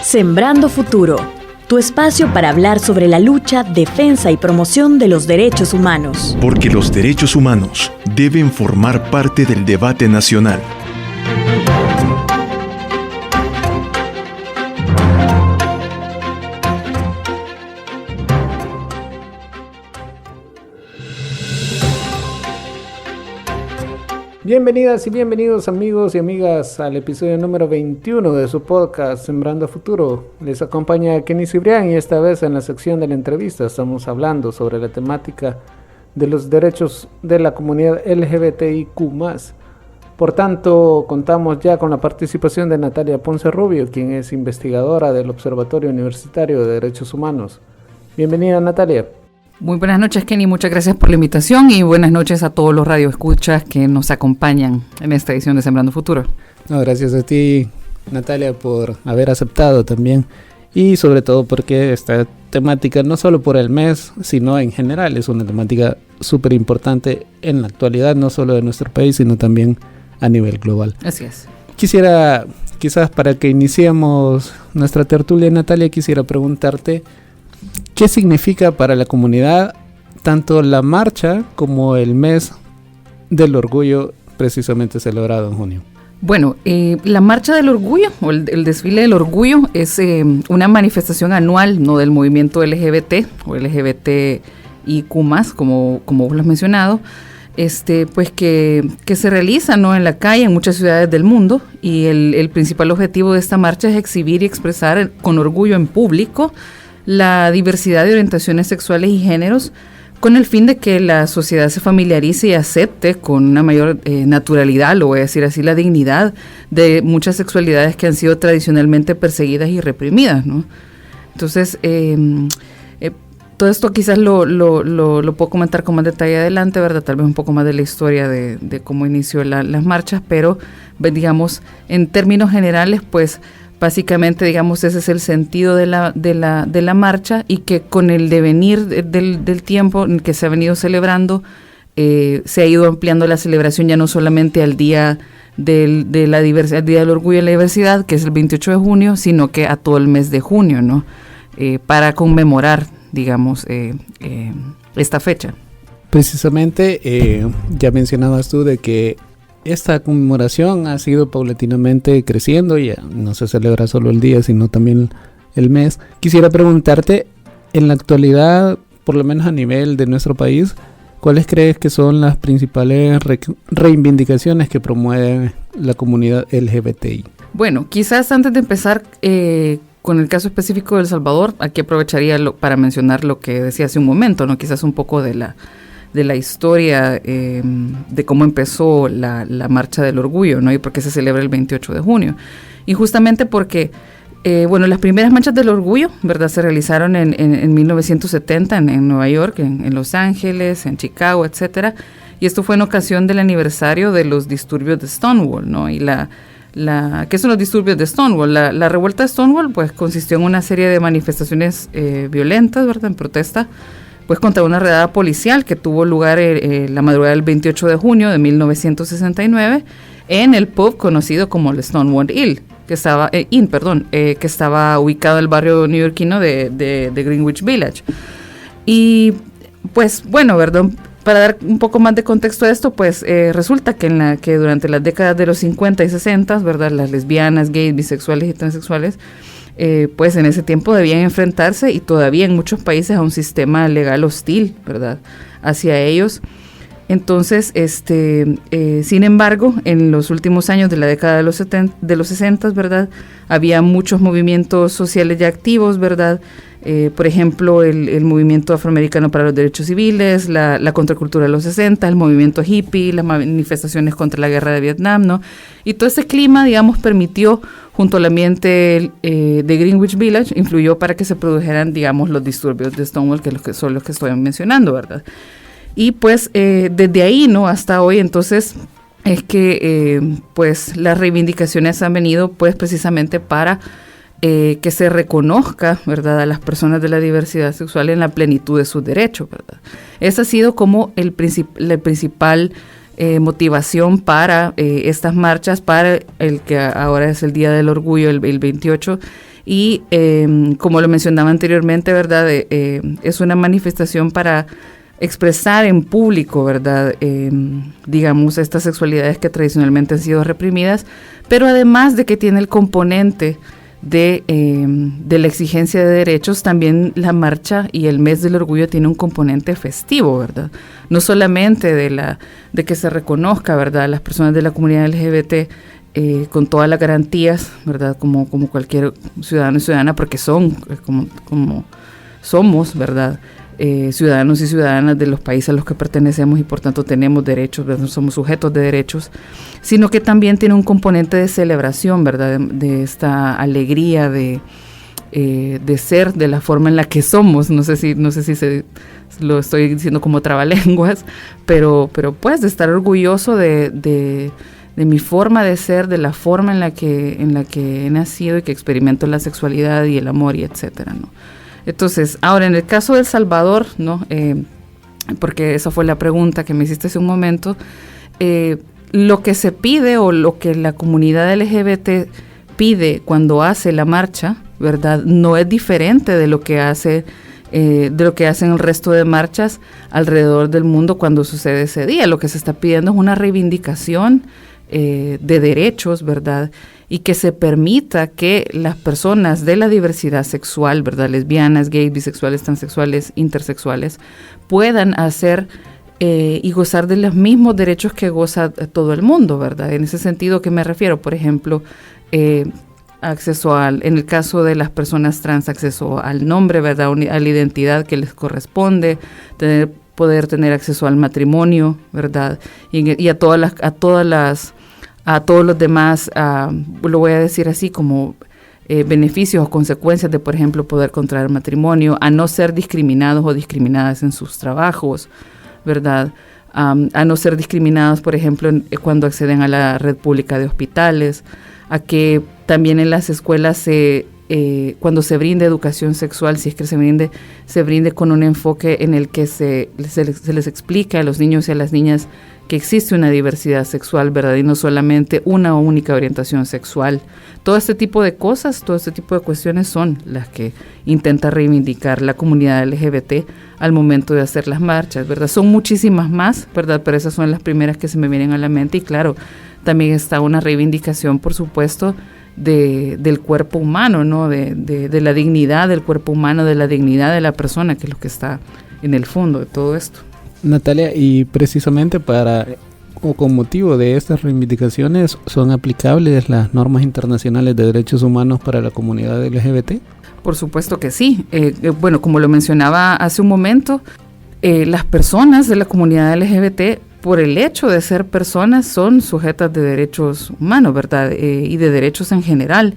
Sembrando Futuro, tu espacio para hablar sobre la lucha, defensa y promoción de los derechos humanos. Porque los derechos humanos deben formar parte del debate nacional. Bienvenidas y bienvenidos amigos y amigas al episodio número 21 de su podcast Sembrando Futuro. Les acompaña Kenny Cibrián y esta vez en la sección de la entrevista estamos hablando sobre la temática de los derechos de la comunidad LGBTIQ+. Por tanto, contamos ya con la participación de Natalia Ponce Rubio, quien es investigadora del Observatorio Universitario de Derechos Humanos. Bienvenida, Natalia. Muy buenas noches, Kenny, muchas gracias por la invitación y buenas noches a todos los radioescuchas que nos acompañan en esta edición de Sembrando Futuro. No, gracias a ti, Natalia, por haber aceptado también y sobre todo porque esta temática no solo por el mes, sino en general es una temática súper importante en la actualidad, no solo de nuestro país, sino también a nivel global. Así es. Quisiera, quizás para que iniciemos nuestra tertulia, Natalia, quisiera preguntarte ¿qué significa para la comunidad tanto la marcha como el mes del orgullo precisamente celebrado en junio? Bueno, la Marcha del Orgullo o el Desfile del Orgullo es una manifestación anual, ¿no?, del movimiento LGBT o LGBTIQ+, como vos lo has mencionado, pues que se realiza, ¿no?, en la calle en muchas ciudades del mundo, y el principal objetivo de esta marcha es exhibir y expresar con orgullo en público la diversidad de orientaciones sexuales y géneros, con el fin de que la sociedad se familiarice y acepte con una mayor naturalidad, lo voy a decir así, la dignidad de muchas sexualidades que han sido tradicionalmente perseguidas y reprimidas, ¿no? Entonces, todo esto quizás lo puedo comentar con más detalle adelante, ¿verdad? Tal vez un poco más de la historia de cómo inició las marchas, pero digamos, en términos generales, pues, básicamente, digamos, ese es el sentido de la marcha, y que con el devenir del tiempo en que se ha venido celebrando, se ha ido ampliando la celebración ya no solamente al día de la diversidad, al Día del Orgullo y la Diversidad, que es el 28 de junio, sino que a todo el mes de junio, ¿no? Para conmemorar, digamos, esta fecha. Precisamente, ya mencionabas tú de que esta conmemoración ha sido paulatinamente creciendo, ya no se celebra solo el día, sino también el mes. Quisiera preguntarte, en la actualidad, por lo menos a nivel de nuestro país, ¿cuáles crees que son las principales reivindicaciones que promueve la comunidad LGBTI? Bueno, quizás antes de empezar con el caso específico de El Salvador, aquí aprovecharía para mencionar lo que decía hace un momento, ¿no? Quizás un poco de la historia de cómo empezó la Marcha del Orgullo, ¿no? Y por qué se celebra el 28 de junio. Y justamente porque, las primeras marchas del orgullo, ¿verdad?, se realizaron en 1970 en Nueva York, en Los Ángeles, en Chicago, etcétera. Y esto fue en ocasión del aniversario de los disturbios de Stonewall, ¿no? Y ¿qué son los disturbios de Stonewall? La revuelta de Stonewall, pues, consistió en una serie de manifestaciones violentas, ¿verdad?, en protesta, pues, contra una redada policial que tuvo lugar la madrugada del 28 de junio de 1969 en el pub conocido como el Stonewall Inn, que estaba ubicado en el barrio neoyorquino de Greenwich Village. Y pues bueno, ¿verdad?, para dar un poco más de contexto a esto, pues resulta que durante las décadas de los 50 y 60, ¿verdad?, las lesbianas, gays, bisexuales y transexuales, pues en ese tiempo debían enfrentarse, y todavía en muchos países, a un sistema legal hostil, ¿verdad?, hacia ellos. Entonces, sin embargo, en los últimos años de la década de los 60, ¿verdad?, había muchos movimientos sociales ya activos, ¿verdad? Por ejemplo, el movimiento afroamericano para los derechos civiles, la contracultura de los 60, el movimiento hippie, las manifestaciones contra la guerra de Vietnam, ¿no? Y todo ese clima, digamos, permitió, junto al ambiente de Greenwich Village, influyó para que se produjeran, digamos, los disturbios de Stonewall, que son los que estoy mencionando, ¿verdad? Y pues desde ahí, ¿no?, hasta hoy, entonces, es que pues las reivindicaciones han venido pues precisamente para que se reconozca, ¿verdad?, a las personas de la diversidad sexual en la plenitud de sus derechos, ¿verdad? Ese ha sido como el principal motivación para estas marchas, para el que ahora es el Día del Orgullo, el 28, y como lo mencionaba anteriormente, ¿verdad? Es una manifestación para expresar en público, ¿verdad? Digamos, estas sexualidades que tradicionalmente han sido reprimidas, pero además de que tiene el componente de la exigencia de derechos, también la marcha y el mes del orgullo tiene un componente festivo, ¿verdad? No solamente de que se reconozca, ¿verdad?, a las personas de la comunidad LGBT con todas las garantías, ¿verdad?, como cualquier ciudadano y ciudadana, porque son como somos, ¿verdad?, ciudadanos y ciudadanas de los países a los que pertenecemos y por tanto tenemos derechos, ¿verdad? Somos sujetos de derechos, sino que también tiene un componente de celebración, ¿verdad? De esta alegría de ser de la forma en la que somos. No sé si lo estoy diciendo como trabalenguas, pero pues de estar orgulloso de mi forma de ser, de la forma en la que he nacido y que experimento la sexualidad y el amor y etcétera, ¿no? Entonces, ahora en el caso de El Salvador, ¿no? Porque esa fue la pregunta que me hiciste hace un momento, lo que se pide o lo que la comunidad LGBT pide cuando hace la marcha, ¿verdad?, no es diferente de lo que hacen el resto de marchas alrededor del mundo cuando sucede ese día. Lo que se está pidiendo es una reivindicación de derechos, ¿verdad?, y que se permita que las personas de la diversidad sexual, ¿verdad?, lesbianas, gays, bisexuales, transexuales, intersexuales, puedan hacer y gozar de los mismos derechos que goza todo el mundo, ¿verdad? En ese sentido, ¿qué me refiero? Por ejemplo, en el caso de las personas trans, acceso al nombre, ¿verdad?, a la identidad que les corresponde, poder tener acceso al matrimonio, ¿verdad? Y a todos los demás, lo voy a decir así, como beneficios o consecuencias de, por ejemplo, poder contraer matrimonio, a no ser discriminados o discriminadas en sus trabajos, ¿verdad? A no ser discriminados, por ejemplo, cuando acceden a la red pública de hospitales, a que también en las escuelas cuando se brinde educación sexual, si es que se brinde con un enfoque en el que se les explica a los niños y a las niñas que existe una diversidad sexual, ¿verdad? Y no solamente una única orientación sexual. Todo este tipo de cosas, todo este tipo de cuestiones son las que intenta reivindicar la comunidad LGBT al momento de hacer las marchas, ¿verdad? Son muchísimas más, ¿verdad? Pero esas son las primeras que se me vienen a la mente. Y claro, también está una reivindicación, por supuesto, del cuerpo humano, ¿no? De la dignidad del cuerpo humano, de la dignidad de la persona, que es lo que está en el fondo de todo esto. Natalia, y precisamente con motivo de estas reivindicaciones, ¿son aplicables las normas internacionales de derechos humanos para la comunidad LGBT? Por supuesto que sí. Bueno, como lo mencionaba hace un momento, las personas de la comunidad LGBT, por el hecho de ser personas, son sujetas de derechos humanos, ¿verdad? Y de derechos en general.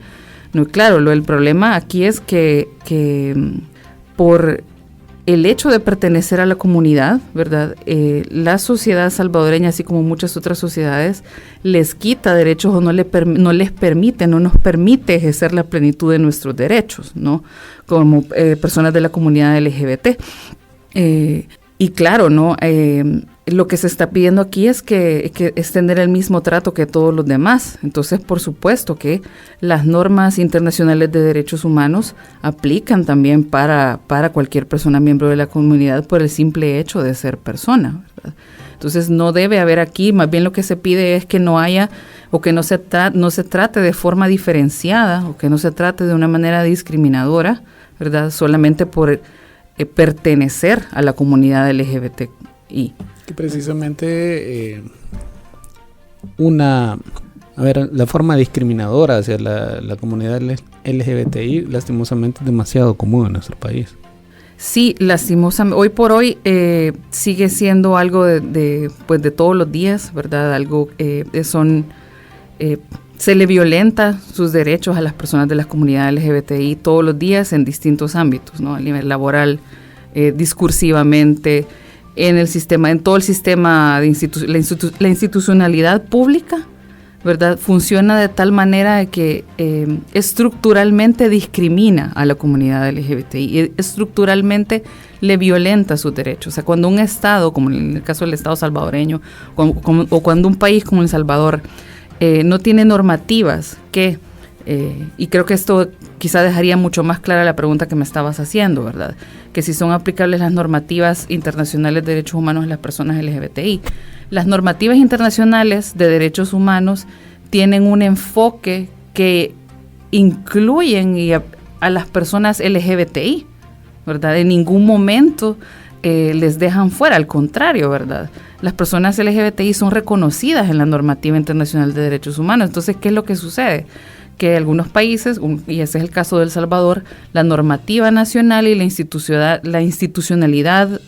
No, claro, el problema aquí es que por el hecho de pertenecer a la comunidad, ¿verdad? La sociedad salvadoreña, así como muchas otras sociedades, les quita derechos o no les permite, no nos permite ejercer la plenitud de nuestros derechos, ¿no? Como personas de la comunidad LGBT. Y claro, ¿no? Lo que se está pidiendo aquí es que es tener el mismo trato que todos los demás. Entonces, por supuesto que las normas internacionales de derechos humanos aplican también para cualquier persona miembro de la comunidad por el simple hecho de ser persona, ¿verdad? Entonces, no debe haber aquí, más bien lo que se pide es que no haya o que no se trate de forma diferenciada o que no se trate de una manera discriminadora, ¿verdad? Solamente por pertenecer a la comunidad LGBTI. Que precisamente la forma discriminadora hacia la comunidad LGBTI lastimosamente es demasiado común en nuestro país. Sí, lastimosamente, hoy por hoy sigue siendo algo de todos los días, ¿verdad? Algo se le violenta sus derechos a las personas de la comunidad LGBTI todos los días en distintos ámbitos, ¿no? A nivel laboral, discursivamente, en todo el sistema de la institucionalidad pública, ¿verdad? Funciona de tal manera de que estructuralmente discrimina a la comunidad LGBTI y estructuralmente le violenta sus derechos. O sea, cuando un Estado, como en el caso del Estado salvadoreño, o cuando un país como El Salvador no tiene normativas que, y creo que esto quizá dejaría mucho más clara la pregunta que me estabas haciendo, ¿verdad? Que si son aplicables las normativas internacionales de derechos humanos a las personas LGBTI. Las normativas internacionales de derechos humanos tienen un enfoque que incluyen a las personas LGBTI, ¿verdad? En ningún momento les dejan fuera, al contrario, ¿verdad? Las personas LGBTI son reconocidas en la normativa internacional de derechos humanos. Entonces, ¿qué es lo que sucede? Que algunos países, y ese es el caso de El Salvador, la normativa nacional y la institucionalidad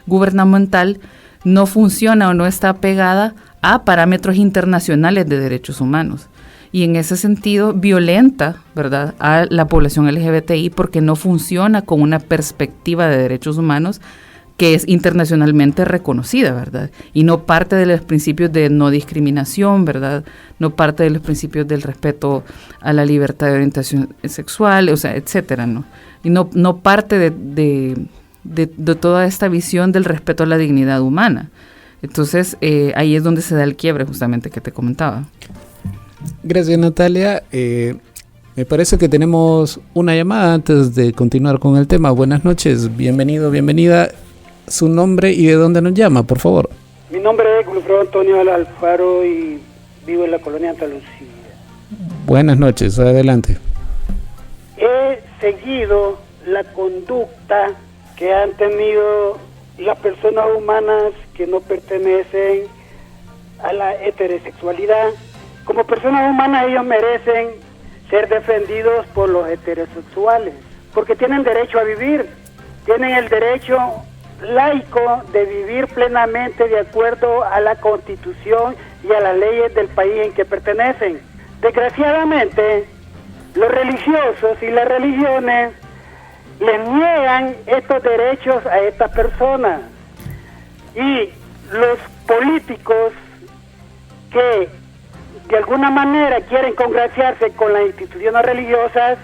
gubernamental no funciona o no está pegada a parámetros internacionales de derechos humanos. Y en ese sentido violenta, ¿verdad?, a la población LGBTI porque no funciona con una perspectiva de derechos humanos que es internacionalmente reconocida, ¿verdad? Y no parte de los principios de no discriminación, ¿verdad? No parte de los principios del respeto a la libertad de orientación sexual, o sea, etcétera, ¿no? Y no parte de toda esta visión del respeto a la dignidad humana. Entonces, ahí es donde se da el quiebre justamente que te comentaba. Gracias, Natalia. Me parece que tenemos una llamada antes de continuar con el tema. Buenas noches, bienvenido, bienvenida. Su nombre y de dónde nos llama, por favor. Mi nombre es Wilfredo Antonio Alfaro y vivo en la colonia Santa Lucía. Buenas noches, adelante. He seguido la conducta que han tenido las personas humanas que no pertenecen a la heterosexualidad. Como personas humanas ellos merecen ser defendidos por los heterosexuales, porque tienen derecho a vivir, tienen el derecho laico de vivir plenamente de acuerdo a la Constitución y a las leyes del país en que pertenecen. Desgraciadamente, los religiosos y las religiones les niegan estos derechos a estas personas, y los políticos que de alguna manera quieren congraciarse con las instituciones religiosas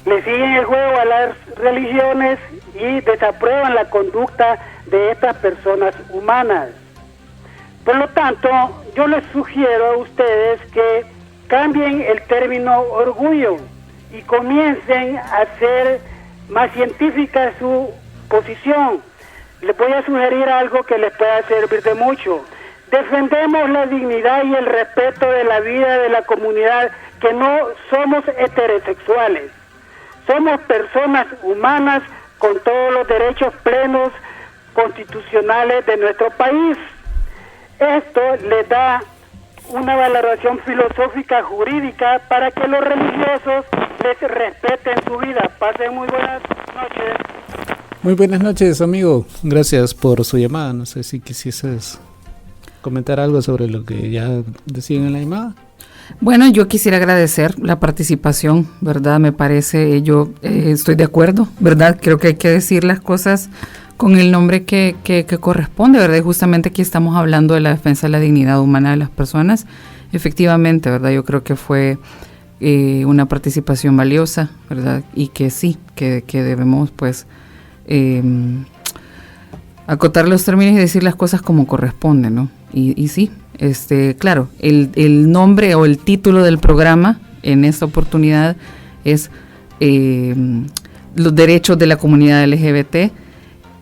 le siguen el juego a las religiones y desaprueban la conducta de estas personas humanas. Por lo tanto, yo les sugiero a ustedes que cambien el término orgullo y comiencen a hacer más científica su posición. Les voy a sugerir algo que les pueda servir de mucho. Defendemos la dignidad y el respeto de la vida de la comunidad, que no somos heterosexuales. Somos personas humanas con todos los derechos plenos constitucionales de nuestro país. Esto les da una valoración filosófica jurídica para que los religiosos les respeten su vida. Pasen muy buenas noches. Muy buenas noches, amigo. Gracias por su llamada. No sé si quisieses comentar algo sobre lo que ya decían en la llamada. Bueno, yo quisiera agradecer la participación, ¿verdad? Me parece, yo estoy de acuerdo, ¿verdad? Creo que hay que decir las cosas con el nombre que corresponde, ¿verdad? Y justamente aquí estamos hablando de la defensa de la dignidad humana de las personas. Efectivamente, ¿verdad? Yo creo que fue una participación valiosa, ¿verdad? Y que sí, que debemos, pues, acotar los términos y decir las cosas como corresponde, ¿no? Y sí, claro, el nombre o el título del programa en esta oportunidad es los derechos de la comunidad LGBT.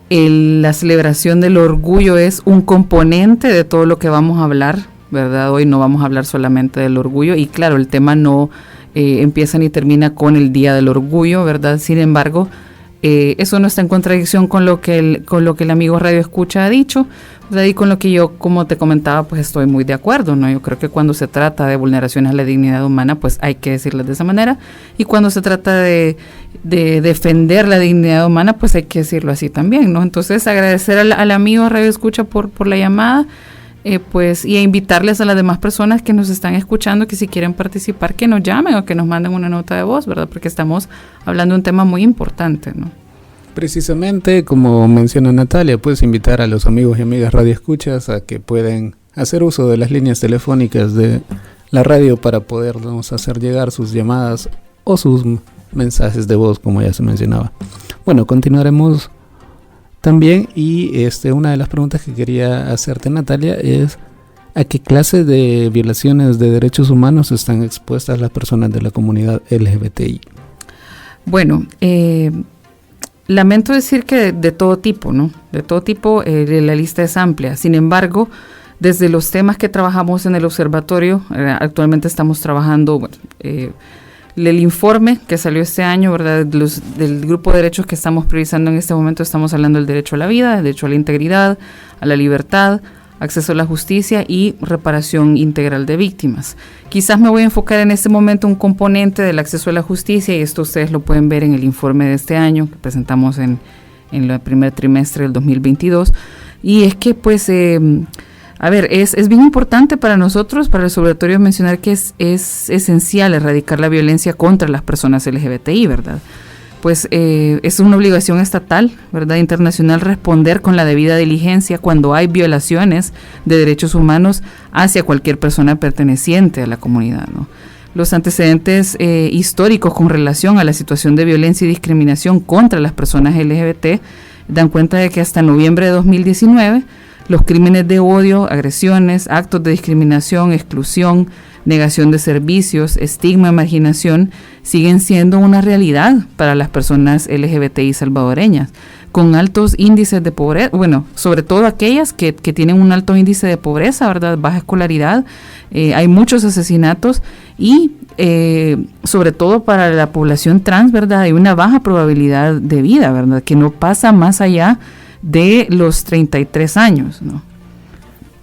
La celebración del orgullo es un componente de todo lo que vamos a hablar, ¿verdad? Hoy no vamos a hablar solamente del orgullo, y claro, el tema no empieza ni termina con el Día del Orgullo, ¿verdad? Sin embargo, eso no está en contradicción con lo que el amigo Radio Escucha ha dicho, ¿verdad? Y con lo que yo, como te comentaba, pues estoy muy de acuerdo, ¿no? Yo creo que cuando se trata de vulneraciones a la dignidad humana, pues hay que decirles de esa manera, y cuando se trata de defender la dignidad humana, pues hay que decirlo así también, ¿no? Entonces, agradecer al amigo Radio Escucha por la llamada, pues, y a invitarles a las demás personas que nos están escuchando, que si quieren participar, que nos llamen o que nos manden una nota de voz, ¿verdad? Porque estamos hablando de un tema muy importante, ¿no? Precisamente, como menciona Natalia, puedes invitar a los amigos y amigas radioescuchas a que pueden hacer uso de las líneas telefónicas de la radio para podernos hacer llegar sus llamadas o sus mensajes de voz, como ya se mencionaba. Bueno, continuaremos también. Y una de las preguntas que quería hacerte, Natalia, es ¿a qué clase de violaciones de derechos humanos están expuestas las personas de la comunidad LGBTI? Bueno, lamento decir que de todo tipo, ¿no? De todo tipo, la lista es amplia. Sin embargo, desde los temas que trabajamos en el observatorio, actualmente estamos trabajando, el informe que salió este año, ¿verdad? Del grupo de derechos que estamos priorizando en este momento, estamos hablando del derecho a la vida, el derecho a la integridad, a la libertad, acceso a la justicia y reparación integral de víctimas. Quizás me voy a enfocar en este momento un componente del acceso a la justicia, y esto ustedes lo pueden ver en el informe de este año que presentamos en el primer trimestre del 2022, y es que pues es bien importante para nosotros, para el observatorio, mencionar que es esencial erradicar la violencia contra las personas LGBTI, ¿verdad? Pues es una obligación estatal, ¿verdad?, internacional, responder con la debida diligencia cuando hay violaciones de derechos humanos hacia cualquier persona perteneciente a la comunidad, ¿no? Los antecedentes históricos con relación a la situación de violencia y discriminación contra las personas LGBT dan cuenta de que hasta noviembre de 2019 los crímenes de odio, agresiones, actos de discriminación, exclusión, negación de servicios, estigma, marginación, siguen siendo una realidad para las personas LGBTI salvadoreñas, con altos índices de pobreza, bueno, sobre todo aquellas que tienen un alto índice de pobreza, ¿verdad?, baja escolaridad, hay muchos asesinatos y sobre todo para la población trans, ¿verdad?, hay una baja probabilidad de vida, ¿verdad?, que no pasa más allá de los 33 años, ¿no?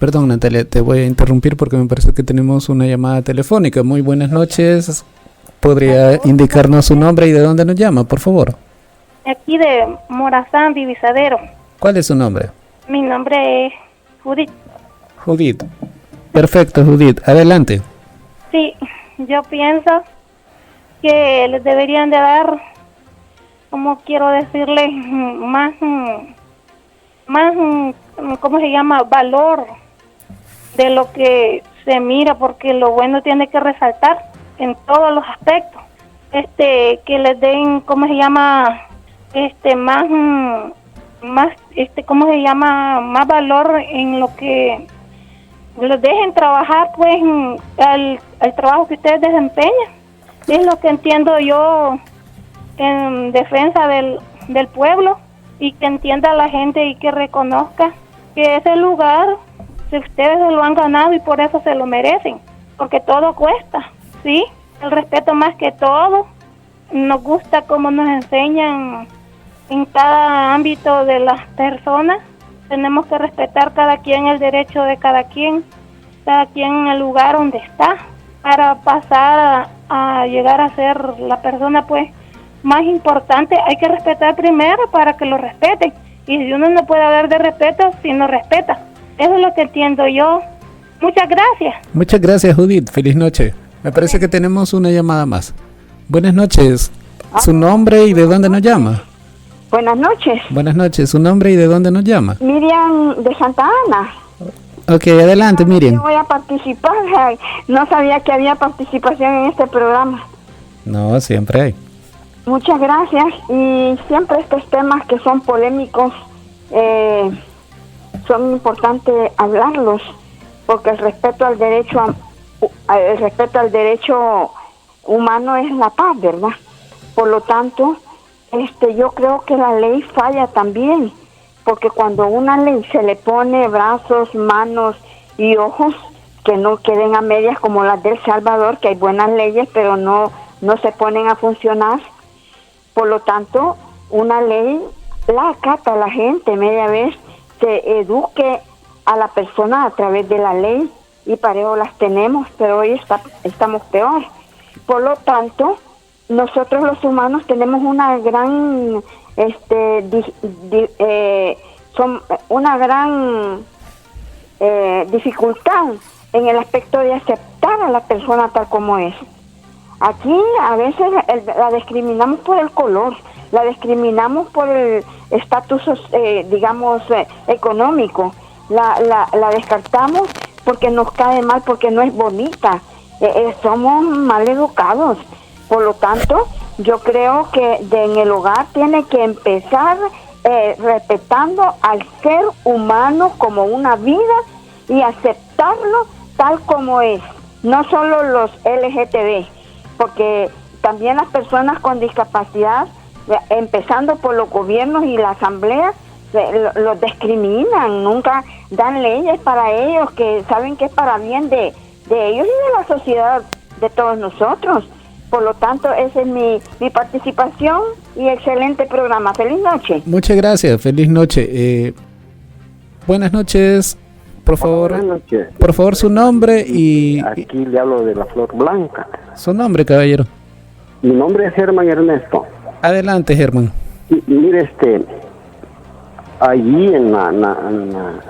Perdón, Natalia, te voy a interrumpir porque me parece que tenemos una llamada telefónica. Muy buenas noches. ¿Podría indicarnos su nombre y de dónde nos llama, por favor? Aquí de Morazán, Divisadero. ¿Cuál es su nombre? Mi nombre es Judith. Judith. Perfecto, Judith. Adelante. Sí, yo pienso que les deberían de dar, como quiero decirles, más, ¿cómo se llama?, valor de lo que se mira, porque lo bueno tiene que resaltar en todos los aspectos. Que les den, ¿cómo se llama?, ¿cómo se llama?, más valor en lo que los dejen trabajar, pues, el trabajo que ustedes desempeñan. Es lo que entiendo yo en defensa del pueblo, y que entienda la gente y que reconozca que ese lugar, si ustedes se lo han ganado y por eso se lo merecen, porque todo cuesta, ¿sí? El respeto más que todo. Nos gusta cómo nos enseñan en cada ámbito de las personas. Tenemos que respetar cada quien el derecho de cada quien en el lugar donde está, para pasar a llegar a ser la persona, pues, más importante. Hay que respetar primero para que lo respeten, y si uno no puede hablar de respeto si no respeta. Eso es lo que entiendo yo. Muchas gracias. Muchas gracias, Judith. Feliz noche. Me parece que tenemos una llamada más. Buenas noches. ¿Su nombre y de dónde nos llama? Buenas noches. Buenas noches. ¿Su nombre y de dónde nos llama? Miriam de Santa Ana. Ok, adelante, Miriam. Yo voy a participar. No sabía que había participación en este programa. No, siempre hay. Muchas gracias. Y siempre estos temas que son polémicos, son importantes hablarlos, porque el respeto al derecho humano es la paz, ¿verdad? Por lo tanto, yo creo que la ley falla también, porque cuando a una ley se le pone brazos, manos y ojos, que no queden a medias como las del Salvador, que hay buenas leyes, pero no se ponen a funcionar. Por lo tanto, una ley la acata la gente, media vez se eduque a la persona a través de la ley, y parejo las tenemos, pero hoy estamos peor. Por lo tanto, nosotros los humanos tenemos una gran dificultad en el aspecto de aceptar a la persona tal como es. Aquí a veces la discriminamos por el color, la discriminamos por el estatus, económico, la descartamos porque nos cae mal, porque no es bonita, somos mal educados. Por lo tanto, yo creo que en el hogar tiene que empezar respetando al ser humano como una vida y aceptarlo tal como es, no solo los LGTB, porque también las personas con discapacidad, empezando por los gobiernos y la asamblea, los discriminan, nunca dan leyes para ellos que saben que es para bien de ellos y de la sociedad, de todos nosotros. Por lo tanto, esa es mi participación y excelente programa. Feliz noche. Muchas gracias, feliz noche. Buenas noches, por favor. Buenas noches. Por favor, su nombre y... Aquí le hablo de la Flor Blanca. Su nombre, caballero. Mi nombre es Germán Ernesto. Adelante, Germán. Y mire, allí en la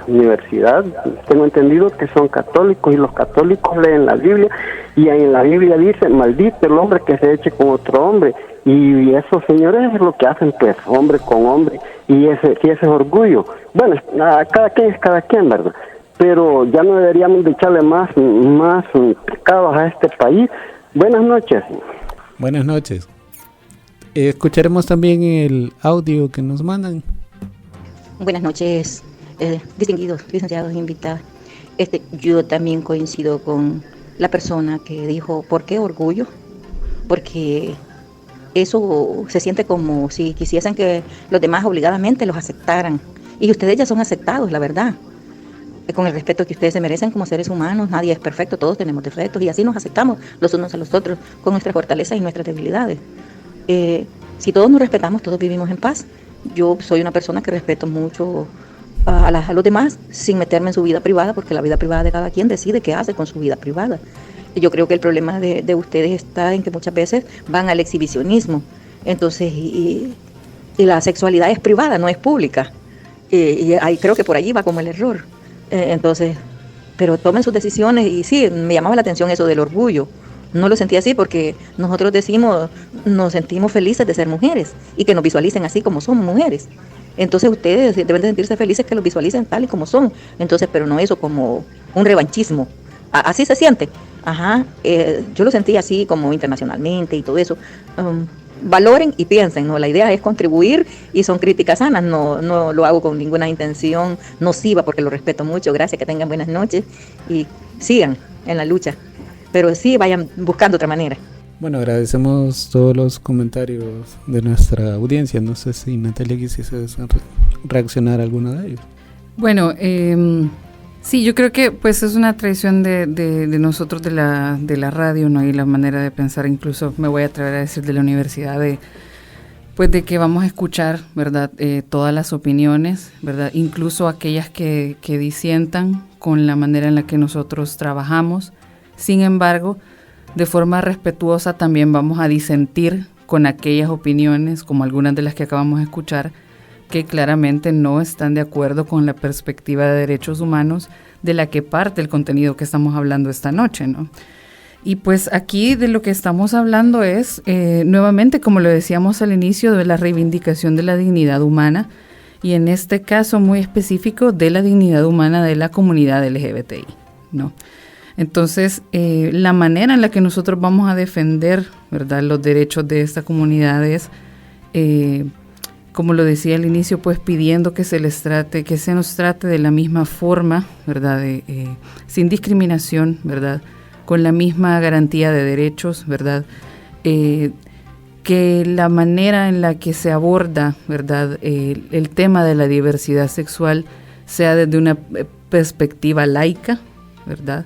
universidad tengo entendido que son católicos y los católicos leen la Biblia y en la Biblia dice: maldito el hombre que se eche con otro hombre. Y esos señores es lo que hacen, pues, hombre con hombre, y ese es orgullo. Bueno, cada quien es cada quien, ¿verdad? Pero ya no deberíamos de echarle más pecados a este país. Buenas noches. Buenas noches. Escucharemos también el audio que nos mandan. Buenas noches, distinguidos licenciados e invitados. Yo también coincido con la persona que dijo: ¿por qué orgullo? Porque eso se siente como si quisiesen que los demás obligadamente los aceptaran. Y ustedes ya son aceptados, la verdad. Con el respeto que ustedes se merecen como seres humanos, nadie es perfecto, todos tenemos defectos y así nos aceptamos los unos a los otros con nuestras fortalezas y nuestras debilidades. Si todos nos respetamos, todos vivimos en paz. Yo soy una persona que respeto mucho a los demás sin meterme en su vida privada, porque la vida privada de cada quien decide qué hace con su vida privada. Y yo creo que el problema de ustedes está en que muchas veces van al exhibicionismo. Entonces, y la sexualidad es privada, no es pública. Y ahí creo que por allí va como el error. Entonces, pero tomen sus decisiones. Y sí, me llamaba la atención eso del orgullo. No lo sentí así porque nosotros nos sentimos felices de ser mujeres y que nos visualicen así como somos mujeres. Entonces ustedes deben de sentirse felices que los visualicen tal y como son. Entonces, pero no eso como un revanchismo. Así se siente. Ajá. Yo lo sentí así como internacionalmente y todo eso. Valoren y piensen, ¿no? La idea es contribuir y son críticas sanas. No lo hago con ninguna intención nociva porque lo respeto mucho. Gracias, que tengan buenas noches y sigan en la lucha. Pero sí vayan buscando otra manera. Bueno, agradecemos todos los comentarios de nuestra audiencia. No sé si Natalia quisiese reaccionar a alguno de ellos. Bueno, sí, yo creo que pues es una tradición de nosotros de la radio, ¿no? Y la manera de pensar, incluso me voy a atrever a decir de la universidad, de que vamos a escuchar, ¿verdad? Todas las opiniones, ¿verdad? Incluso aquellas que disientan con la manera en la que nosotros trabajamos. Sin embargo, de forma respetuosa también vamos a disentir con aquellas opiniones, como algunas de las que acabamos de escuchar, que claramente no están de acuerdo con la perspectiva de derechos humanos de la que parte el contenido que estamos hablando esta noche, ¿no? Y pues aquí de lo que estamos hablando es, nuevamente, como lo decíamos al inicio, de la reivindicación de la dignidad humana, y en este caso muy específico de la dignidad humana de la comunidad LGBTI, ¿no? Entonces, la manera en la que nosotros vamos a defender, ¿verdad?, los derechos de esta comunidad es, como lo decía al inicio, pues pidiendo que se nos trate de la misma forma, ¿verdad?, sin discriminación, ¿verdad?, con la misma garantía de derechos, ¿verdad?, que la manera en la que se aborda, ¿verdad?, el tema de la diversidad sexual sea desde una perspectiva laica, ¿verdad?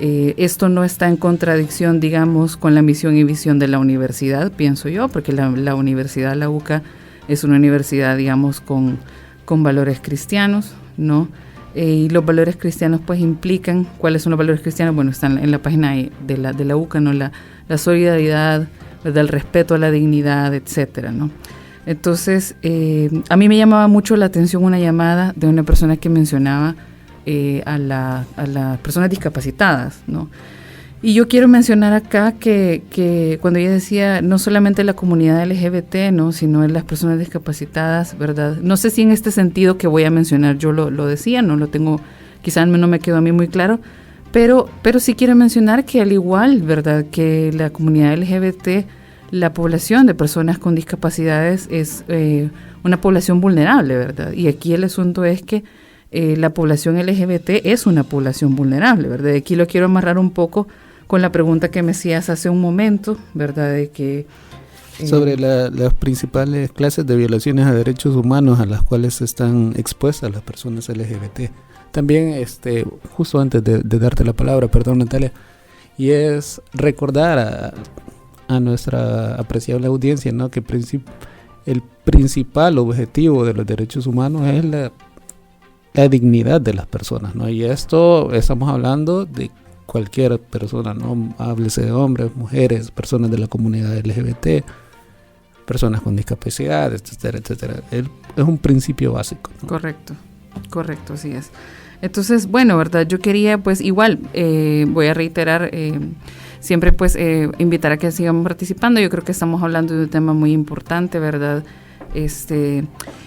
Esto no está en contradicción, digamos, con la misión y visión de la universidad, pienso yo, porque la universidad, la UCA, es una universidad, digamos, con valores cristianos, ¿no? Y los valores cristianos, pues, implican, ¿cuáles son los valores cristianos? Bueno, están en la página de la UCA, ¿no? La solidaridad, ¿verdad?, el respeto a la dignidad, etcétera, ¿no? Entonces, a mí me llamaba mucho la atención una llamada de una persona que mencionaba a las personas discapacitadas, ¿no? Y yo quiero mencionar acá que cuando ella decía no solamente la comunidad LGBT, ¿no?, sino en las personas discapacitadas, ¿verdad? No sé si en este sentido que voy a mencionar yo lo decía, no lo tengo, quizás no me quedó a mí muy claro, pero sí quiero mencionar que al igual, ¿verdad?, que la comunidad LGBT, la población de personas con discapacidades es una población vulnerable, ¿verdad? Y aquí el asunto es que la población LGBT es una población vulnerable, ¿verdad? Aquí lo quiero amarrar un poco con la pregunta que me hacías hace un momento, ¿verdad? De que sobre las principales clases de violaciones a derechos humanos a las cuales están expuestas las personas LGBT. También, justo antes de darte la palabra, perdón Natalia, y es recordar a nuestra apreciable audiencia, ¿no? Que el principal objetivo de los derechos humanos es la dignidad de las personas, ¿no? Y esto estamos hablando de cualquier persona, ¿no? Háblese de hombres, mujeres, personas de la comunidad LGBT, personas con discapacidad, etcétera, etcétera. Es un principio básico, ¿no? Correcto, así es. Entonces, bueno, ¿verdad? Yo quería, pues, igual, voy a reiterar, siempre, pues, invitar a que sigamos participando. Yo creo que estamos hablando de un tema muy importante, ¿verdad?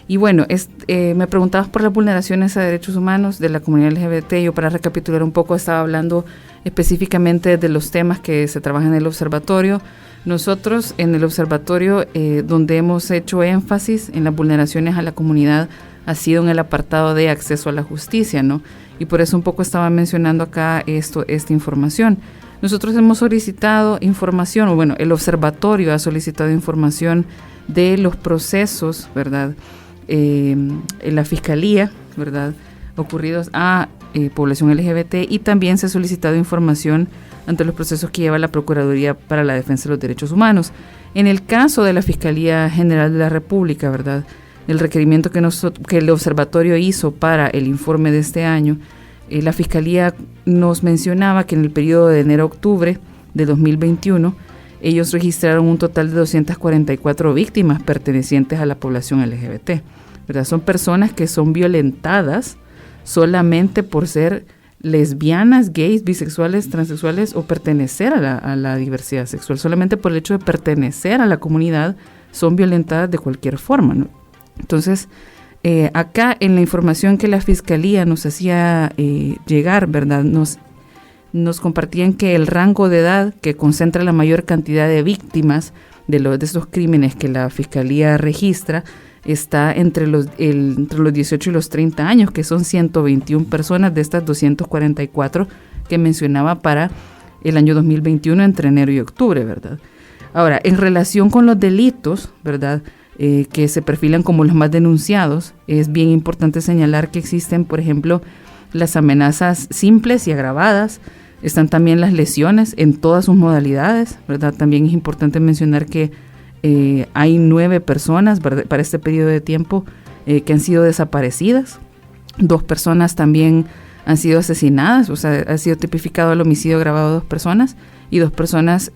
Y bueno, me preguntabas por las vulneraciones a derechos humanos de la comunidad LGBT. Yo, para recapitular un poco, estaba hablando específicamente de los temas que se trabajan en el observatorio. Nosotros en el observatorio, donde hemos hecho énfasis en las vulneraciones a la comunidad, ha sido en el apartado de acceso a la justicia, ¿no? Y por eso un poco estaba mencionando acá esta información. Nosotros hemos solicitado información, o bueno, el observatorio ha solicitado información de los procesos, ¿verdad? En la Fiscalía, ¿verdad? Ocurridos a población LGBT, y también se ha solicitado información ante los procesos que lleva la Procuraduría para la Defensa de los Derechos Humanos. En el caso de la Fiscalía General de la República, ¿verdad? El requerimiento que el observatorio hizo para el informe de este año, la Fiscalía nos mencionaba que en el periodo de enero a octubre de 2021, ellos registraron un total de 244 víctimas pertenecientes a la población LGBT, ¿verdad? Son personas que son violentadas solamente por ser lesbianas, gays, bisexuales, transexuales o pertenecer a la diversidad sexual. Solamente por el hecho de pertenecer a la comunidad son violentadas de cualquier forma, ¿no? Entonces, acá en la información que la Fiscalía nos hacía llegar, ¿verdad? Nos compartían que el rango de edad que concentra la mayor cantidad de víctimas de estos crímenes que la Fiscalía registra está entre los 18 y los 30 años, que son 121 personas de estas 244 que mencionaba para el año 2021 entre enero y octubre, ¿verdad? Ahora, en relación con los delitos, ¿verdad?, que se perfilan como los más denunciados, es bien importante señalar que existen, por ejemplo, las amenazas simples y agravadas, están también las lesiones en todas sus modalidades, ¿verdad? También es importante mencionar que hay 9 personas, ¿verdad?, para este periodo de tiempo que han sido desaparecidas, 2 personas también han sido asesinadas, o sea, ha sido tipificado el homicidio agravado de 2 personas y 2 personas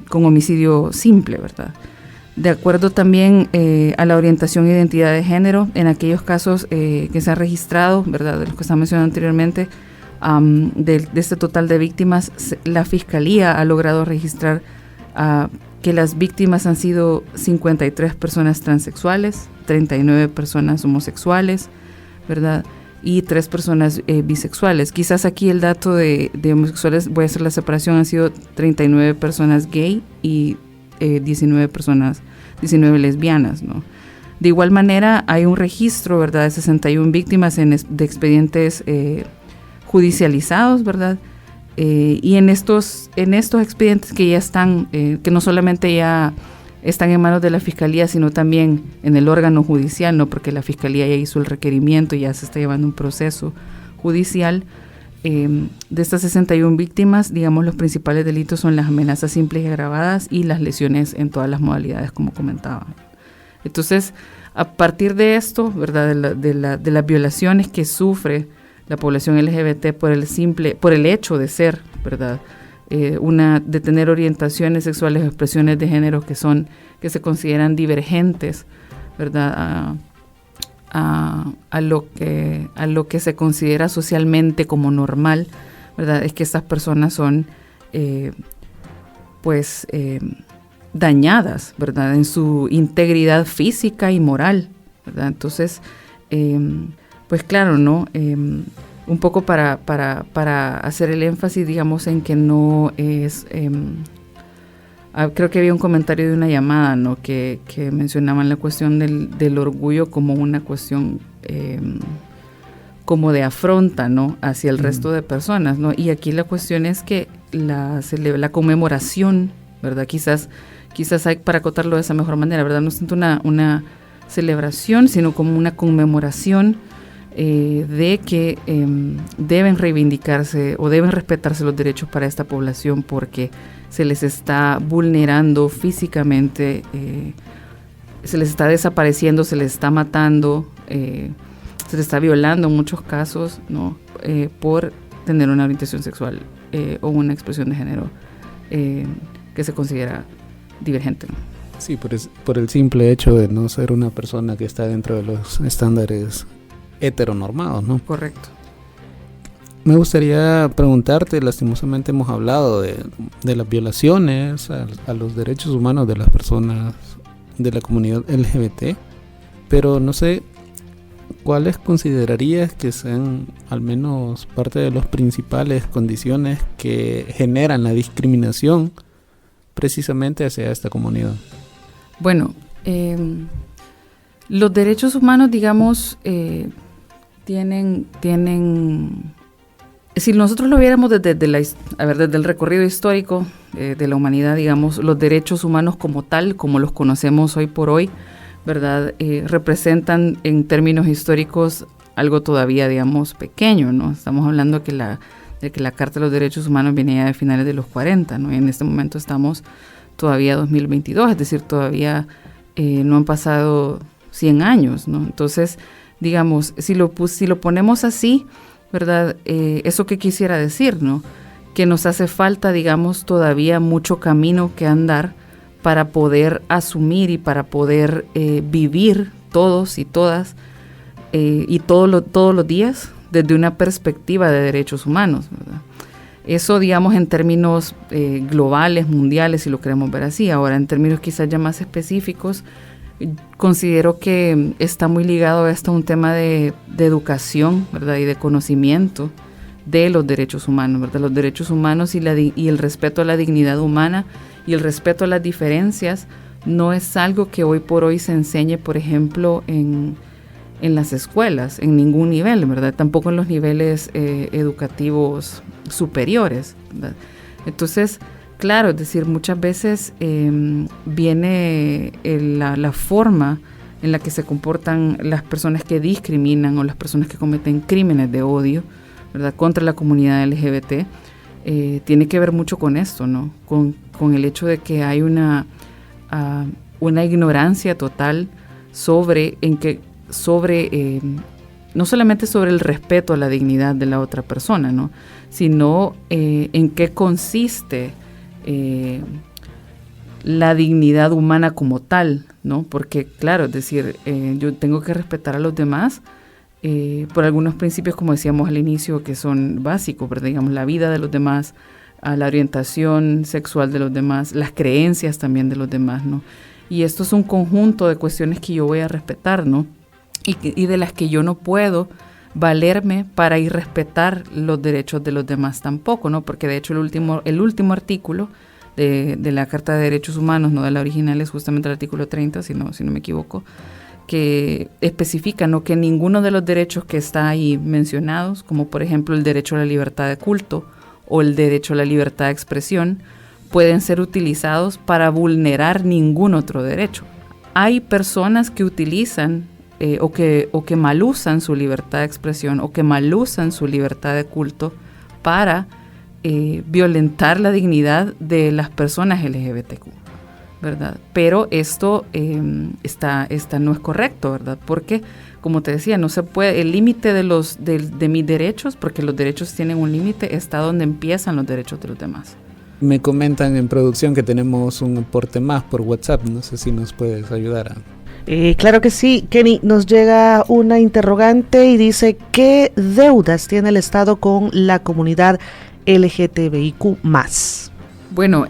con homicidio simple, ¿verdad? De acuerdo también a la orientación e identidad de género, en aquellos casos que se han registrado, ¿verdad?, de los que estaba mencionando anteriormente, de este total de víctimas, la Fiscalía ha logrado registrar que las víctimas han sido 53 personas transexuales, 39 personas homosexuales, ¿verdad?, y 3 personas bisexuales. Quizás aquí el dato de homosexuales, voy a hacer la separación, han sido 39 personas gay y 19 lesbianas, ¿no? De igual manera, hay un registro, ¿verdad?, de 61 víctimas de expedientes judicializados, ¿verdad? Y en estos expedientes que ya están, que no solamente ya están en manos de la Fiscalía, sino también en el órgano judicial, ¿no?, porque la Fiscalía ya hizo el requerimiento y ya se está llevando un proceso judicial. De estas 61 víctimas, digamos, los principales delitos son las amenazas simples y agravadas y las lesiones en todas las modalidades, como comentaba. Entonces, a partir de esto, ¿verdad?, de las violaciones que sufre la población LGBT por el hecho de ser, ¿verdad?, de tener orientaciones sexuales o expresiones de género que se consideran divergentes, ¿verdad?, a lo que se considera socialmente como normal, ¿verdad?, es que estas personas son dañadas, ¿verdad?, en su integridad física y moral, ¿verdad? Entonces, pues claro, ¿no? Un poco para hacer el énfasis, digamos, en que no es creo que había un comentario de una llamada, ¿no? Que mencionaban la cuestión del orgullo como una cuestión como de afronta, ¿no? Hacia el resto de personas, ¿no? Y aquí la cuestión es que la conmemoración, ¿verdad? Quizás hay para acotarlo de esa mejor manera, ¿verdad? No es tanto una celebración, sino como una conmemoración de que deben reivindicarse o deben respetarse los derechos para esta población porque se les está vulnerando físicamente, se les está desapareciendo, se les está matando, se les está violando en muchos casos, ¿no? Por tener una orientación sexual o una expresión de género que se considera divergente, ¿no? Sí, por el simple hecho de no ser una persona que está dentro de los estándares heteronormados, ¿no? Correcto. Me gustaría preguntarte, lastimosamente hemos hablado de las violaciones a los derechos humanos de las personas de la comunidad LGBT, pero no sé, ¿cuáles considerarías que sean al menos parte de las principales condiciones que generan la discriminación precisamente hacia esta comunidad? Bueno, los derechos humanos, digamos, tienen, si nosotros lo viéramos desde el recorrido histórico de la humanidad, digamos, los derechos humanos como tal, como los conocemos hoy por hoy, ¿verdad? Representan en términos históricos algo todavía, digamos, pequeño, ¿no? Estamos hablando de que la Carta de los Derechos Humanos viene ya de finales de los 40, ¿no? Y en este momento estamos todavía 2022, es decir, todavía no han pasado 100 años, ¿no? Entonces, digamos, si lo ponemos así, ¿verdad? ¿Eso qué quisiera decir, no? Que nos hace falta, digamos, todavía mucho camino que andar para poder asumir y para poder vivir todos y todas y todos los días desde una perspectiva de derechos humanos, ¿verdad? Eso, digamos, en términos globales, mundiales, si lo queremos ver así. Ahora, en términos quizás ya más específicos, considero que está muy ligado a esto un tema de educación, ¿verdad? Y de conocimiento de los derechos humanos, ¿verdad? Los derechos humanos y el respeto a la dignidad humana y el respeto a las diferencias no es algo que hoy por hoy se enseñe, por ejemplo, en las escuelas, en ningún nivel, ¿verdad? Tampoco en los niveles educativos superiores, ¿verdad? Entonces, claro, es decir, muchas veces viene la forma en la que se comportan las personas que discriminan o las personas que cometen crímenes de odio, ¿verdad?, contra la comunidad LGBT, tiene que ver mucho con esto, ¿no? Con el hecho de que hay una ignorancia total no solamente sobre el respeto a la dignidad de la otra persona, ¿no?, sino en qué consiste la dignidad humana como tal, ¿no? Porque, claro, es decir, yo tengo que respetar a los demás por algunos principios, como decíamos al inicio, que son básicos, ¿verdad? Digamos, la vida de los demás, a la orientación sexual de los demás, las creencias también de los demás, ¿no? Y esto es un conjunto de cuestiones que yo voy a respetar, ¿no? Y de las que yo no puedo valerme para irrespetar los derechos de los demás tampoco, ¿no? Porque de hecho el último artículo de la Carta de Derechos Humanos, no de la original, es justamente el artículo 30, si no me equivoco, que especifica, ¿no?, que ninguno de los derechos que está ahí mencionados, como por ejemplo el derecho a la libertad de culto o el derecho a la libertad de expresión, pueden ser utilizados para vulnerar ningún otro derecho. Hay personas que utilizan o que malusan su libertad de expresión o que malusan su libertad de culto para violentar la dignidad de las personas LGBTQ, ¿verdad? Pero esto no es correcto, ¿verdad? Porque, como te decía, no se puede, el límite de mis derechos, porque los derechos tienen un límite, está donde empiezan los derechos de los demás. Me comentan en producción que tenemos un aporte más por WhatsApp, no sé si nos puedes ayudar a... Claro que sí, Kenny, nos llega una interrogante y dice: ¿qué deudas tiene el Estado con la comunidad LGTBIQ+? Bueno,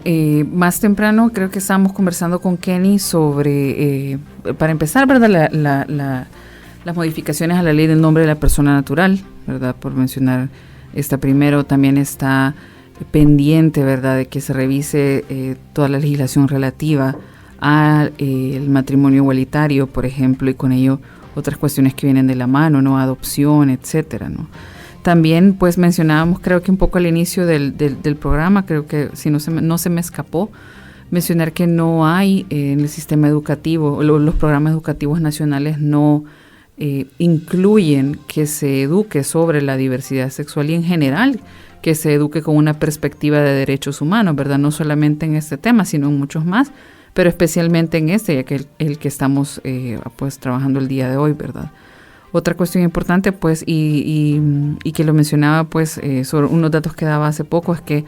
más temprano creo que estábamos conversando con Kenny sobre, para empezar, ¿verdad?, las modificaciones a la ley del nombre de la persona natural, ¿verdad?, por mencionar esta primero. También está pendiente, ¿verdad?, de que se revise toda la legislación relativa al matrimonio igualitario, por ejemplo, y con ello otras cuestiones que vienen de la mano, ¿no?, adopción, etcétera, ¿no? También, pues, mencionábamos, creo que un poco al inicio del programa, creo que si no se me escapó, mencionar que no hay en el sistema educativo, los programas educativos nacionales no incluyen que se eduque sobre la diversidad sexual y en general que se eduque con una perspectiva de derechos humanos, ¿verdad? No solamente en este tema, sino en muchos más, pero especialmente en este, ya que el que estamos pues trabajando el día de hoy, ¿verdad? Otra cuestión importante, pues, y que lo mencionaba, pues, sobre unos datos que daba hace poco, es que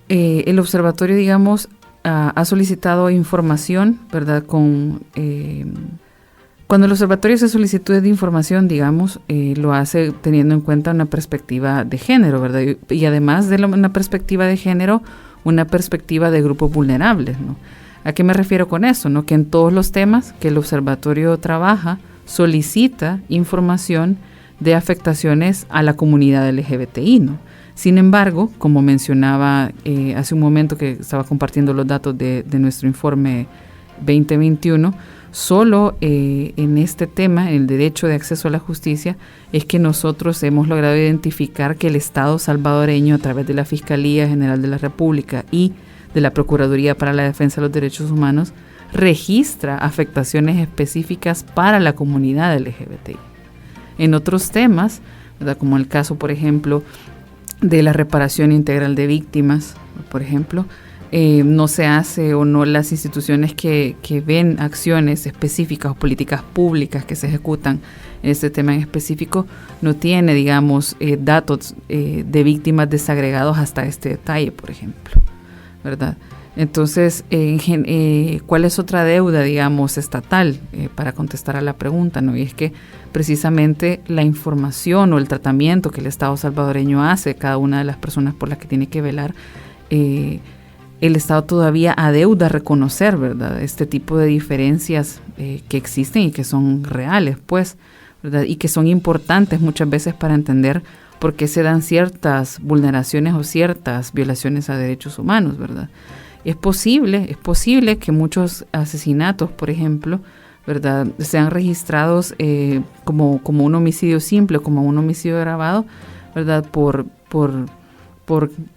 el observatorio, digamos, ha solicitado información, ¿verdad? Cuando el observatorio hace solicitudes de información, digamos, lo hace teniendo en cuenta una perspectiva de género, ¿verdad? Y además de una perspectiva de género, una perspectiva de grupos vulnerables, ¿no? ¿A qué me refiero con eso? ¿No? Que en todos los temas que el observatorio trabaja, solicita información de afectaciones a la comunidad LGBTI, ¿no? Sin embargo, como mencionaba hace un momento que estaba compartiendo los datos de nuestro informe 2021, solo en este tema, en el derecho de acceso a la justicia, es que nosotros hemos logrado identificar que el Estado salvadoreño, a través de la Fiscalía General de la República y de la Procuraduría para la Defensa de los Derechos Humanos, registra afectaciones específicas para la comunidad LGBTI. En otros temas, ¿verdad?, como el caso, por ejemplo, de la reparación integral de víctimas, por ejemplo, no se hace o no las instituciones que ven acciones específicas o políticas públicas que se ejecutan en este tema en específico, no tiene, digamos, datos de víctimas desagregados hasta este detalle, por ejemplo, ¿verdad? Entonces, ¿cuál es otra deuda, digamos, estatal? Para contestar a la pregunta, ¿no? Y es que precisamente la información o el tratamiento que el Estado salvadoreño hace de cada una de las personas por las que tiene que velar, el Estado todavía adeuda reconocer, ¿verdad?, este tipo de diferencias que existen y que son reales, pues, ¿verdad?, y que son importantes muchas veces para entender por qué se dan ciertas vulneraciones o ciertas violaciones a derechos humanos, ¿verdad? Es posible que muchos asesinatos, por ejemplo, ¿verdad?, sean registrados como un homicidio simple, como un homicidio agravado, ¿verdad?, por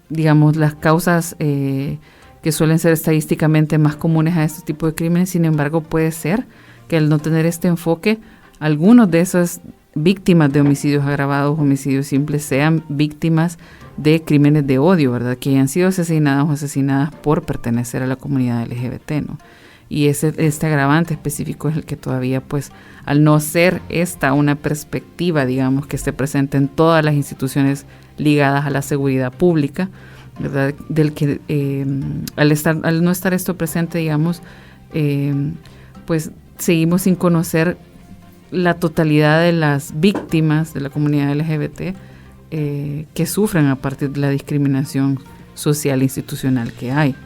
digamos, las causas que suelen ser estadísticamente más comunes a este tipo de crímenes. Sin embargo, puede ser que al no tener este enfoque, algunos de esas víctimas de homicidios agravados, homicidios simples, sean víctimas de crímenes de odio, ¿verdad?, que hayan sido asesinadas o asesinadas por pertenecer a la comunidad LGBT, ¿no? Y este agravante específico es el que todavía, pues, al no ser esta una perspectiva, digamos, que esté presente en todas las instituciones ligadas a la seguridad pública, ¿verdad?, del que al no estar esto presente, digamos, pues seguimos sin conocer la totalidad de las víctimas de la comunidad LGBT que sufren a partir de la discriminación social e institucional que hay.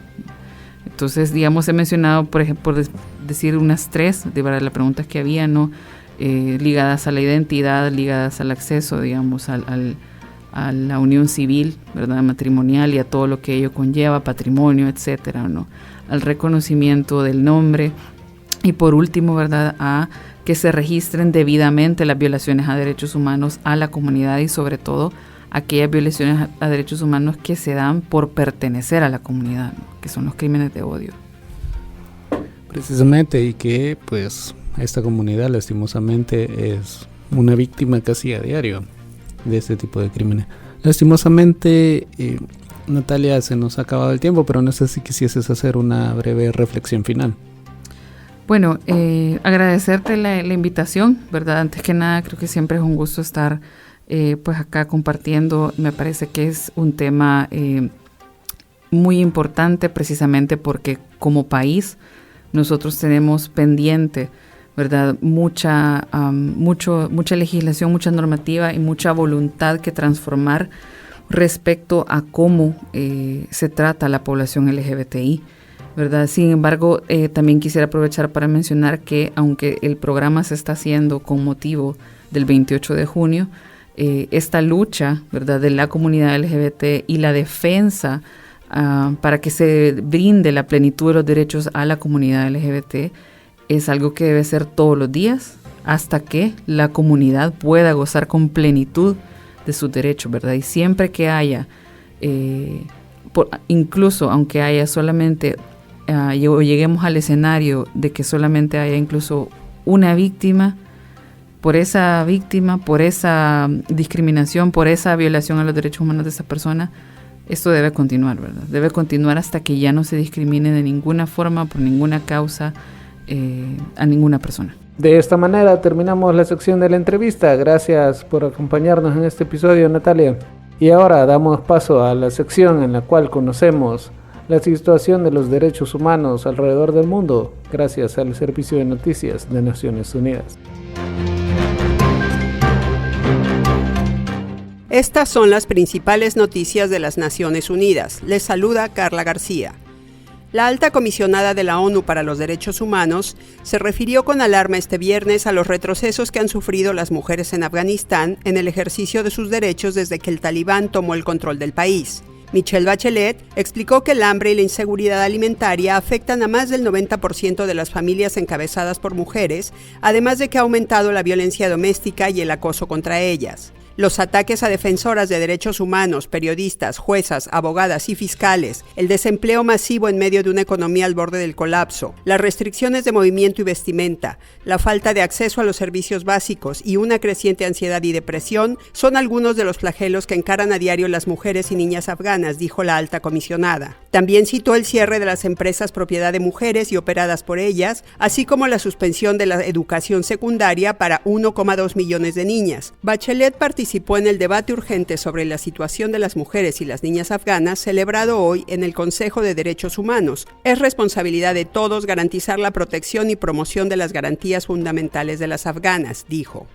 Entonces, digamos, he mencionado, por ejemplo, por decir unas tres de las preguntas que había, ¿no?, ligadas a la identidad, ligadas al acceso, digamos, a la unión civil, ¿verdad?, matrimonial, y a todo lo que ello conlleva, patrimonio, etcétera, ¿no?, al reconocimiento del nombre, y por último, ¿verdad?, a que se registren debidamente las violaciones a derechos humanos a la comunidad, y sobre todo aquellas violaciones a derechos humanos que se dan por pertenecer a la comunidad, ¿no?, que son los crímenes de odio. Precisamente, y que pues esta comunidad lastimosamente es una víctima casi a diario de este tipo de crímenes. Lastimosamente, Natalia, se nos ha acabado el tiempo, pero no sé si quisieses hacer una breve reflexión final. Bueno, agradecerte la invitación, ¿verdad? Antes que nada, creo que siempre es un gusto estar pues acá compartiendo. Me parece que es un tema muy importante, precisamente porque como país nosotros tenemos pendiente, ¿verdad?, mucha legislación, mucha normativa y mucha voluntad que transformar respecto a cómo se trata a la población LGBTI, ¿verdad? Sin embargo, también quisiera aprovechar para mencionar que aunque el programa se está haciendo con motivo del 28 de junio, esta lucha, ¿verdad?, de la comunidad LGBT y la defensa para que se brinde la plenitud de los derechos a la comunidad LGBT es algo que debe ser todos los días hasta que la comunidad pueda gozar con plenitud de sus derechos, ¿verdad? Y siempre que haya, incluso aunque haya solamente, lleguemos al escenario de que solamente haya incluso una víctima, por esa discriminación, por esa violación a los derechos humanos de esa persona, esto debe continuar, ¿verdad? Debe continuar hasta que ya no se discrimine de ninguna forma, por ninguna causa, a ninguna persona. De esta manera terminamos la sección de la entrevista. Gracias por acompañarnos en este episodio, Natalia. Y ahora damos paso a la sección en la cual conocemos la situación de los derechos humanos alrededor del mundo, gracias al Servicio de Noticias de Naciones Unidas. Estas son las principales noticias de las Naciones Unidas. Les saluda Carla García. La alta comisionada de la ONU para los Derechos Humanos se refirió con alarma este viernes a los retrocesos que han sufrido las mujeres en Afganistán en el ejercicio de sus derechos desde que el Talibán tomó el control del país. Michelle Bachelet explicó que el hambre y la inseguridad alimentaria afectan a más del 90% de las familias encabezadas por mujeres, además de que ha aumentado la violencia doméstica y el acoso contra ellas. Los ataques a defensoras de derechos humanos, periodistas, juezas, abogadas y fiscales, el desempleo masivo en medio de una economía al borde del colapso, las restricciones de movimiento y vestimenta, la falta de acceso a los servicios básicos y una creciente ansiedad y depresión son algunos de los flagelos que encaran a diario las mujeres y niñas afganas, dijo la alta comisionada. También citó el cierre de las empresas propiedad de mujeres y operadas por ellas, así como la suspensión de la educación secundaria para 1,2 millones de niñas. Bachelet participó en el debate urgente sobre la situación de las mujeres y las niñas afganas celebrado hoy en el Consejo de Derechos Humanos. Es responsabilidad de todos garantizar la protección y promoción de las garantías fundamentales de las afganas, dijo.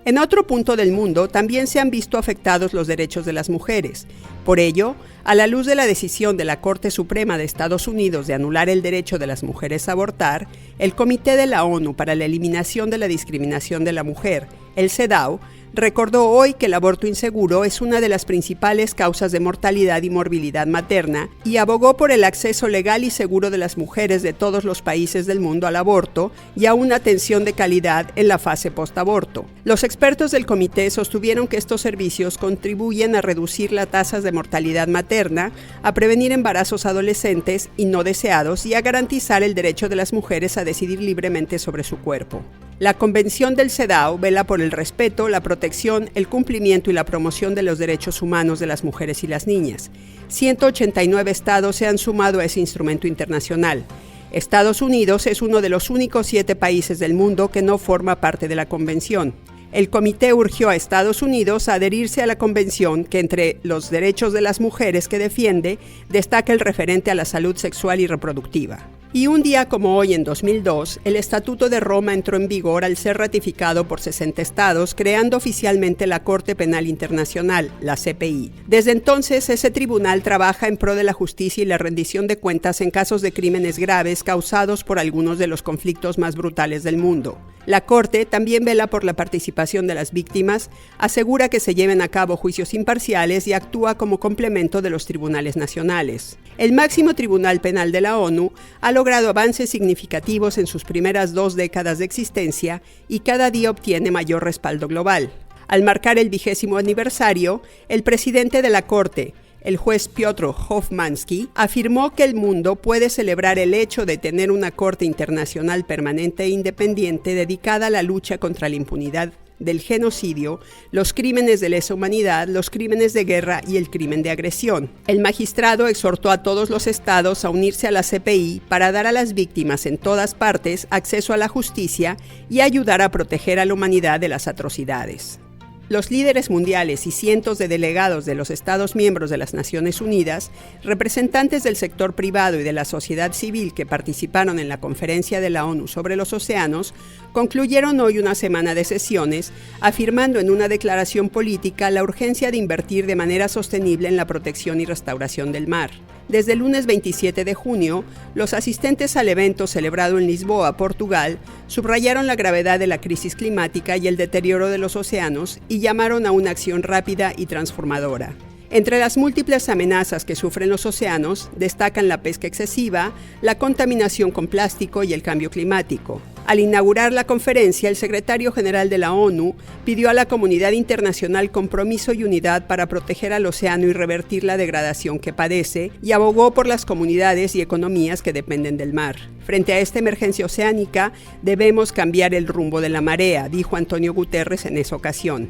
En otro punto del mundo también se han visto afectados los derechos de las mujeres. Por ello, a la luz de la decisión de la Corte Suprema de Estados Unidos de anular el derecho de las mujeres a abortar, el Comité de la ONU para la Eliminación de la Discriminación de la Mujer, el CEDAW, recordó hoy que el aborto inseguro es una de las principales causas de mortalidad y morbilidad materna y abogó por el acceso legal y seguro de las mujeres de todos los países del mundo al aborto y a una atención de calidad en la fase postaborto. Los expertos del comité sostuvieron que estos servicios contribuyen a reducir las tasas de mortalidad materna, a prevenir embarazos adolescentes y no deseados y a garantizar el derecho de las mujeres a decidir libremente sobre su cuerpo. La Convención del CEDAW vela por el respeto, la protección, el cumplimiento y la promoción de los derechos humanos de las mujeres y las niñas. 189 estados se han sumado a ese instrumento internacional. Estados Unidos es uno de los únicos 7 países del mundo que no forma parte de la convención. El comité urgió a Estados Unidos a adherirse a la convención que entre los derechos de las mujeres que defiende destaca el referente a la salud sexual y reproductiva. Y un día como hoy en 2002, el Estatuto de Roma entró en vigor al ser ratificado por 60 estados, creando oficialmente la Corte Penal Internacional, la CPI. Desde entonces, ese tribunal trabaja en pro de la justicia y la rendición de cuentas en casos de crímenes graves causados por algunos de los conflictos más brutales del mundo. La Corte también vela por la participación de las víctimas, asegura que se lleven a cabo juicios imparciales y actúa como complemento de los tribunales nacionales. El máximo tribunal penal de la ONU ha logrado avances significativos en sus primeras 2 décadas de existencia y cada día obtiene mayor respaldo global. Al marcar el 20º aniversario, el presidente de la Corte, el juez Piotr Hofmansky, afirmó que el mundo puede celebrar el hecho de tener una Corte Internacional permanente e independiente dedicada a la lucha contra la impunidad del genocidio, los crímenes de lesa humanidad, los crímenes de guerra y el crimen de agresión. El magistrado exhortó a todos los estados a unirse a la CPI para dar a las víctimas en todas partes acceso a la justicia y ayudar a proteger a la humanidad de las atrocidades. Los líderes mundiales y cientos de delegados de los Estados miembros de las Naciones Unidas, representantes del sector privado y de la sociedad civil que participaron en la conferencia de la ONU sobre los océanos, concluyeron hoy una semana de sesiones, afirmando en una declaración política la urgencia de invertir de manera sostenible en la protección y restauración del mar. Desde el lunes 27 de junio, los asistentes al evento celebrado en Lisboa, Portugal, subrayaron la gravedad de la crisis climática y el deterioro de los océanos y llamaron a una acción rápida y transformadora. Entre las múltiples amenazas que sufren los océanos, destacan la pesca excesiva, la contaminación con plástico y el cambio climático. Al inaugurar la conferencia, el secretario general de la ONU pidió a la comunidad internacional compromiso y unidad para proteger al océano y revertir la degradación que padece, y abogó por las comunidades y economías que dependen del mar. Frente a esta emergencia oceánica, debemos cambiar el rumbo de la marea, dijo Antonio Guterres en esa ocasión.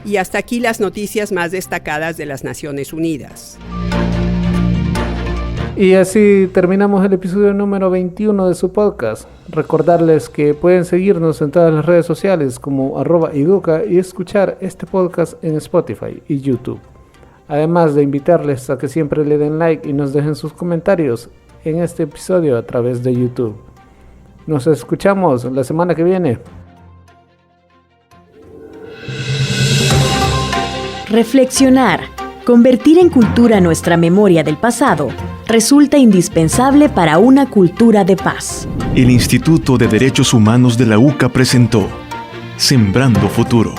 Y hasta aquí las noticias más destacadas de las Naciones Unidas. Y así terminamos el episodio número 21 de su podcast. Recordarles que pueden seguirnos en todas las redes sociales como @educa y escuchar este podcast en Spotify y YouTube. Además de invitarles a que siempre le den like y nos dejen sus comentarios en este episodio a través de YouTube. Nos escuchamos la semana que viene. Reflexionar, convertir en cultura nuestra memoria del pasado, resulta indispensable para una cultura de paz. El Instituto de Derechos Humanos de la UCA presentó Sembrando Futuro.